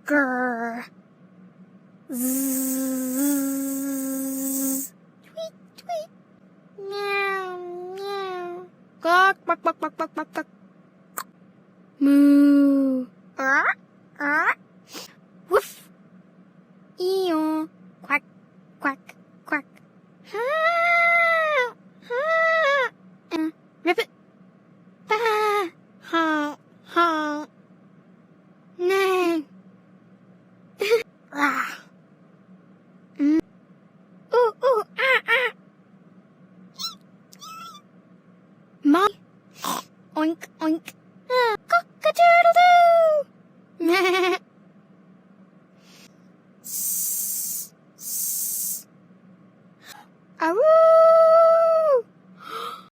Grr. Zzz. Tweet, tweet. Meow, meow. Quack, quack, quack, quack, quack, quack, quack. Moo. Woof. Eeyore. Quack, quack, quack. Ribbit. Bah. Honk, honk. No. Ah. Ooh, ooh, ah, ah. Mom. Oink, oink. Cock-a-doodle-doo.